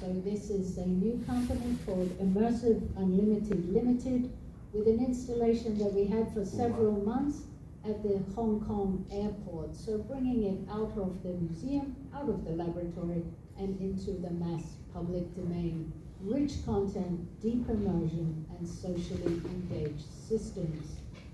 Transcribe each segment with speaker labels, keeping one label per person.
Speaker 1: So this is a new company called Immersive Unlimited Limited, with an installation that we had for several months at the Hong Kong airport. So bringing it out of the museum, out of the laboratory, and into the mass public domain. Rich content, deep immersion, and socially engaged systems.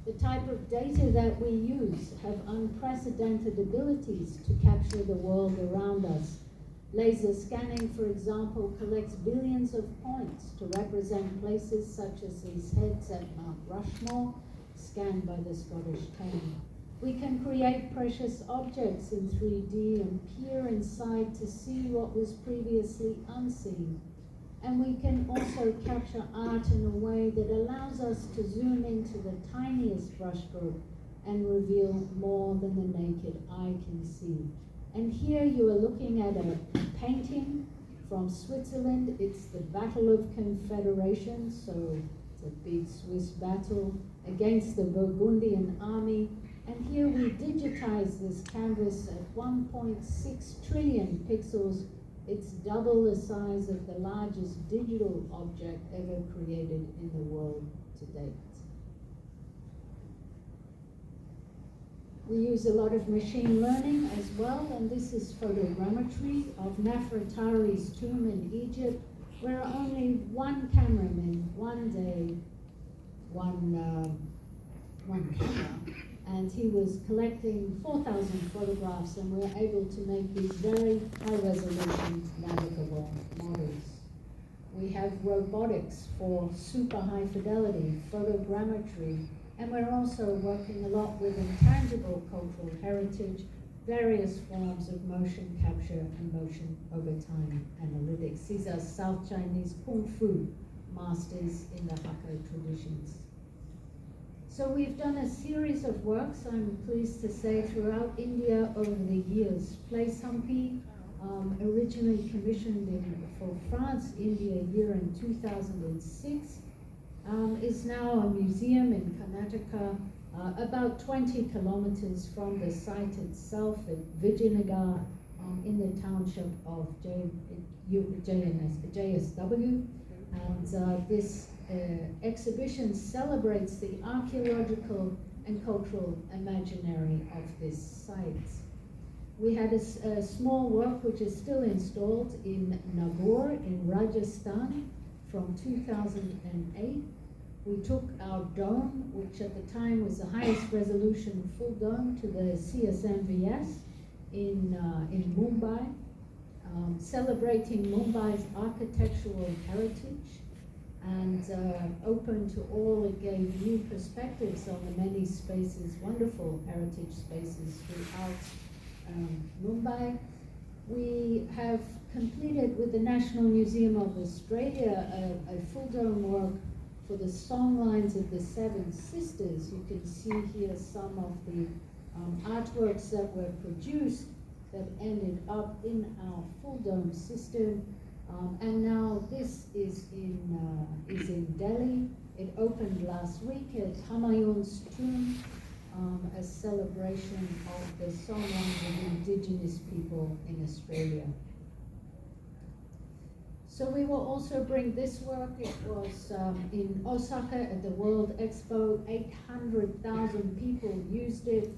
Speaker 1: The type of data that we use have unprecedented abilities to capture the world around us. Laser scanning, for example, collects billions of points to represent places such as these heads at Mount Rushmore, scanned by the Scottish Tone. We can create precious objects in 3D and peer inside to see what was previously unseen. And we can also capture art in a way that allows us to zoom into the tiniest brushstroke and reveal more than the naked eye can see. And here you are looking at a painting from Switzerland. It's the Battle of Confederation, so it's a big Swiss battle against the Burgundian army. And here we digitize this canvas at 1.6 trillion pixels. It's double the size of the largest digital object ever created in the world to date. We use a lot of machine learning as well, and this is photogrammetry of Nefertari's tomb in Egypt, where only one cameraman, one day, one camera, and he was collecting 4,000 photographs, and we were able to make these very high-resolution navigable models. We have robotics for super high fidelity, photogrammetry, and we're also working a lot with intangible cultural heritage, various forms of motion capture and motion over time analytics. These are South Chinese Kung Fu masters in the Hakka traditions. So we've done a series of works, I'm pleased to say, throughout India over the years. Place Humpy, originally commissioned for France, India, here in 2006, is now a museum in Karnataka, about 20 kilometers from the site itself at Vijayanagar, in the township of JSW. And this exhibition celebrates the archaeological and cultural imaginary of this site. We had a small work which is still installed in Nagaur in Rajasthan from 2008. We took our dome, which at the time was the highest resolution full dome, to the CSMVS in Mumbai, celebrating Mumbai's architectural heritage, and open to all. It gave new perspectives on the many spaces, wonderful heritage spaces throughout Mumbai. We have completed with the National Museum of Australia a full dome work for the songlines of the Seven Sisters. You can see here some of the artworks that were produced that ended up in our full dome system. And now this is in Delhi. It opened last week at Humayun's tomb, a celebration of the songlines of indigenous people in Australia. So we will also bring this work. It was in Osaka at the World Expo. 800,000 people used it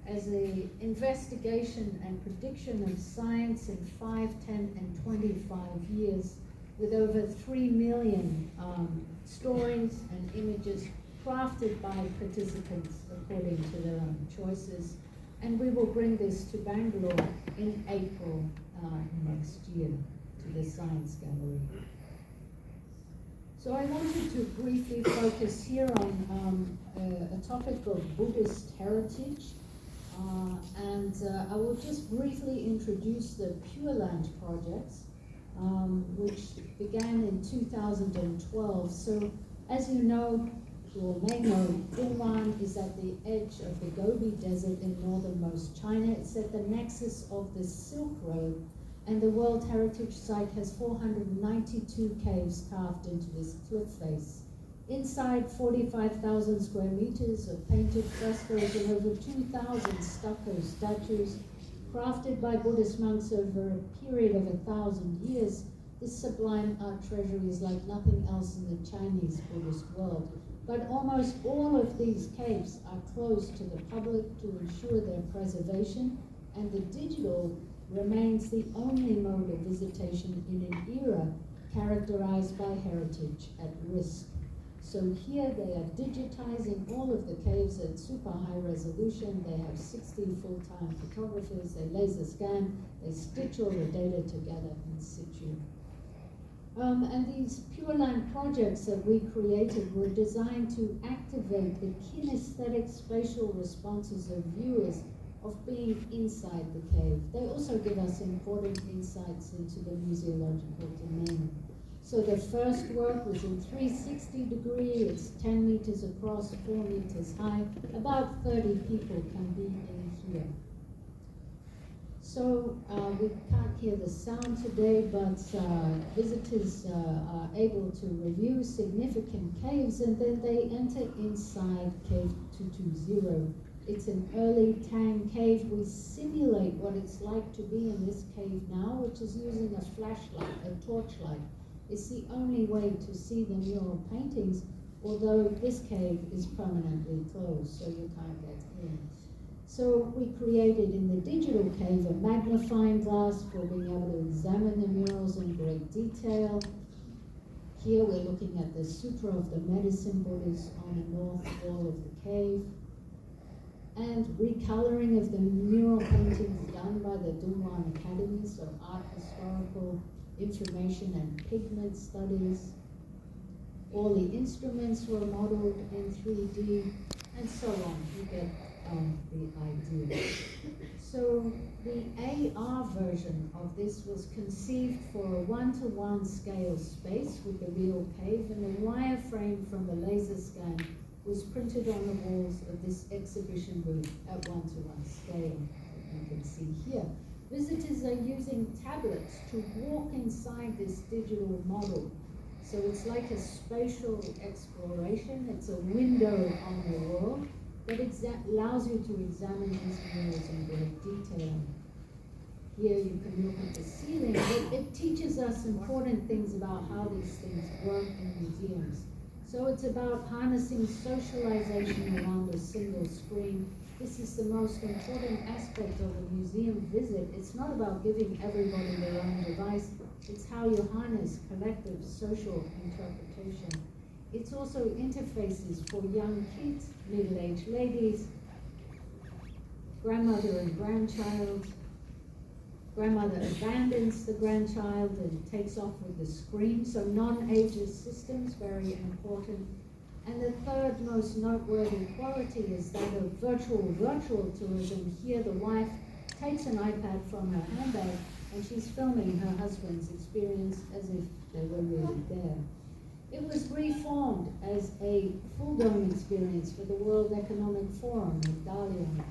Speaker 1: as an investigation and prediction of science in 5, 10, and 25 years, with over 3 million stories and images crafted by participants according to their own choices. And we will bring this to Bangalore in April next year to the Science Gallery. So I wanted to briefly focus here on a topic of Buddhist heritage. And I will just briefly introduce the Pure Land projects, which began in 2012. So as you know, or may know, Dhulwan is at the edge of the Gobi Desert in northernmost China. It's at the nexus of the Silk Road, and the World Heritage Site has 492 caves carved into this cliff face. Inside, 45,000 square meters of painted frescoes and over 2,000 stucco statues crafted by Buddhist monks over a period of 1,000 years This sublime art treasury is like nothing else in the Chinese Buddhist world. But almost all of these caves are closed to the public to ensure their preservation, and the digital remains the only mode of visitation in an era characterized by heritage at risk. So here they are digitizing all of the caves at super high resolution. They have 60 full-time photographers. They laser scan. They stitch all the data together in situ. And these Pure Land projects that we created were designed to activate the kinesthetic spatial responses of viewers of being inside the cave. They also give us important insights into the museological domain. So the first work was in 360 degree, it's 10 meters across, 4 meters high, about 30 people can be in here. So we can't hear the sound today, but visitors are able to review significant caves, and then they enter inside Cave 220. It's an early Tang cave. We simulate what it's like to be in this cave now, which is using a flashlight, a torchlight. It's the only way to see the mural paintings, although this cave is permanently closed, so you can't get in. So we created in the digital cave a magnifying glass for being able to examine the murals in great detail. Here we're looking at the Sutra of the Medicine Buddhas on the north wall of the cave. And recoloring of the mural paintings done by the Dunhuan Academy, so art historical information and pigment studies. All the instruments were modeled in 3D, and so on. You get the idea. So the AR version of this was conceived for a 1-to-1 scale space with the real cave, and a wireframe from the laser scan was printed on the walls of this exhibition booth at 1-to-1 scale, you can see here. Visitors are using tablets to walk inside this digital model. So it's like a spatial exploration. It's a window on the world that allows you to examine these murals in great detail. Here you can look at the ceiling, but it teaches us important things about how these things work in museums. So it's about harnessing socialization around a single screen. This is the most important aspect of a museum visit. It's not about giving everybody their own device. It's how you harness collective social interpretation. It's also interfaces for young kids, middle-aged ladies, grandmother and grandchild. Grandmother abandons the grandchild and takes off with the screen, so non-ageist systems, very important. And the third most noteworthy quality is that of virtual tourism. Here the wife takes an iPad from her handbag and she's filming her husband's experience as if they were really there. It was reformed as a full-dome experience for the World Economic Forum in Dalian,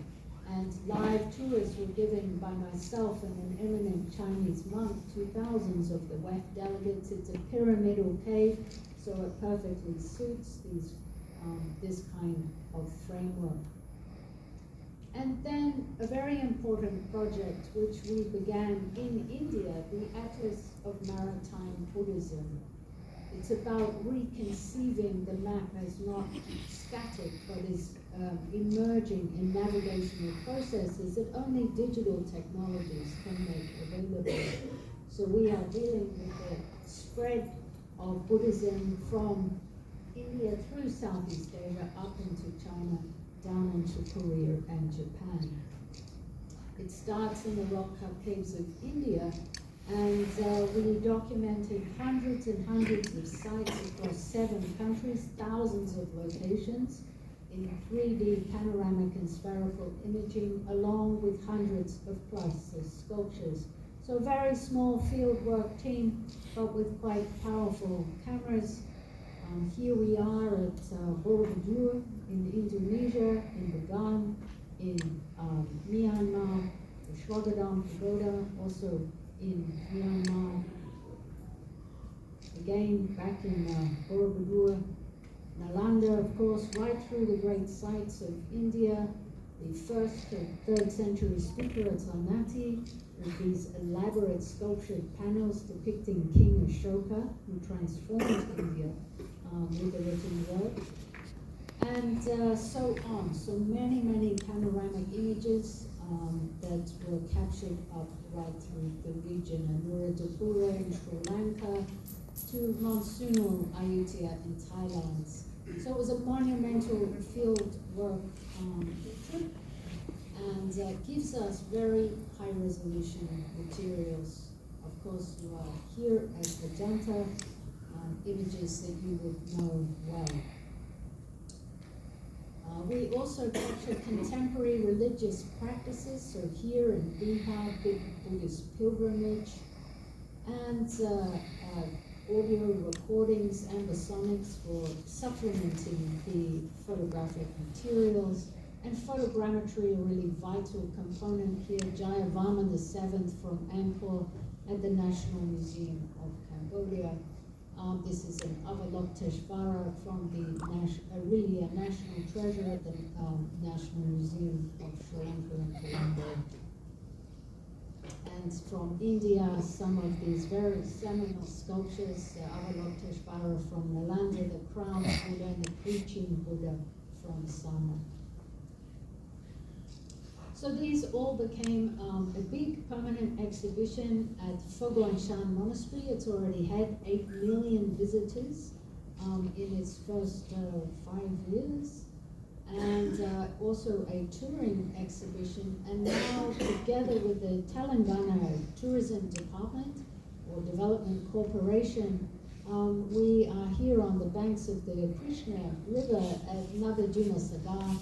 Speaker 1: and live tours were given by myself and an eminent Chinese monk to thousands of the WEF delegates. It's a pyramidal cave, so it perfectly suits this kind of framework. And then a very important project which we began in India, the Atlas of Maritime Buddhism. It's about reconceiving the map as not static, but is emerging in navigational processes that only digital technologies can make available. So we are dealing with the spread of Buddhism from India through Southeast Asia up into China, down into Korea and Japan. It starts in the rock-cut caves of India, and we documented hundreds and hundreds of sites across 7 countries, thousands of locations in 3D panoramic and spherical imaging, along with hundreds of plus of sculptures. So a very small fieldwork team, but with quite powerful cameras. Here we are at Borobudur in Indonesia, in Bagan, in Myanmar, the Shwagadam Pagoda, also in Myanmar. Again, back in Borobudur, Nalanda, of course, right through the great sites of India, the 1st to 3rd century stupa at Sarnati, with these elaborate sculptured panels depicting King Ashoka, who transformed India with the written word, and so on. So many panoramic images that were captured up right through the region, and Nuradipura in Sri Lanka to Monsoonal Ayutthaya in Thailand. So it was a monumental field work trip, and gives us very high resolution materials. Of course, you are here at Ajanta, images that you would know well. We also capture contemporary religious practices, so here in Bihar, big Buddhist pilgrimage, and audio recordings and the sonics for supplementing the photographic materials. And photogrammetry, a really vital component here. Jayavarman VII from Angkor at the National Museum of Cambodia. This is an Avalokiteshvara from the really a national treasure at the National Museum of Sri Lanka in Colombo. And from India, some of these very seminal sculptures, Avalokiteshvara from Nalanda, the crown Buddha and the preaching Buddha from Sama. So these all became a big permanent exhibition at Phogwan Shan Monastery. It's already had 8 million visitors in its first 5 years. And also a touring exhibition. And now together with the Telangana Tourism Department or Development Corporation, we are here on the banks of the Krishna River at Nagarjuna Sagar,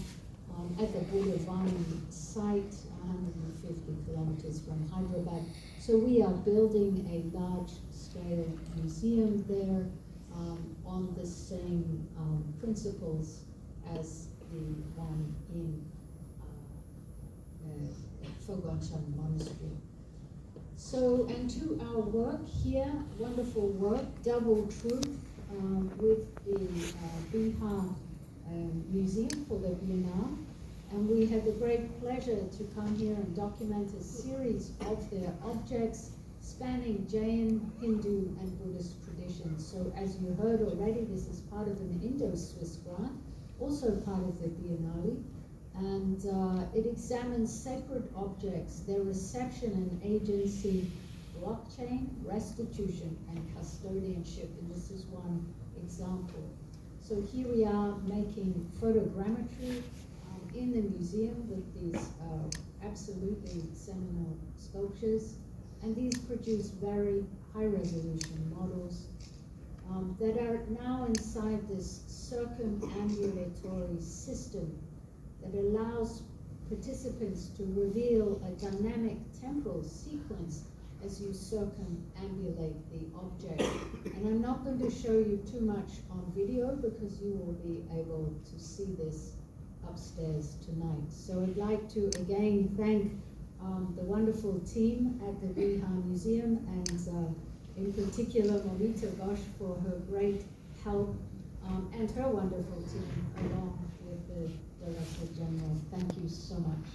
Speaker 1: at the Buddhavani site, 150 kilometers from Hyderabad. So we are building a large-scale museum there on the same principles as the one in Phogwan Shan Monastery. So, and to our work here, wonderful work, Double Truth, with the Bihar Museum for the Biennale. And we had the great pleasure to come here and document a series of their objects spanning Jain, Hindu, and Buddhist traditions. So as you heard already, this is part of an Indo-Swiss grant, also part of the Biennale. And it examines sacred objects, their reception and agency, blockchain, restitution, and custodianship. And this is one example. So here we are making photogrammetry in the museum with these absolutely seminal sculptures, and these produce very high resolution models that are now inside this circumambulatory system that allows participants to reveal a dynamic temporal sequence as you circumambulate the object. And I'm not going to show you too much on video because you will be able to see this upstairs tonight. So I'd like to again thank the wonderful team at the Bihar Museum, and in particular Monita Ghosh for her great help, and her wonderful team along with the Director General. Thank you so much.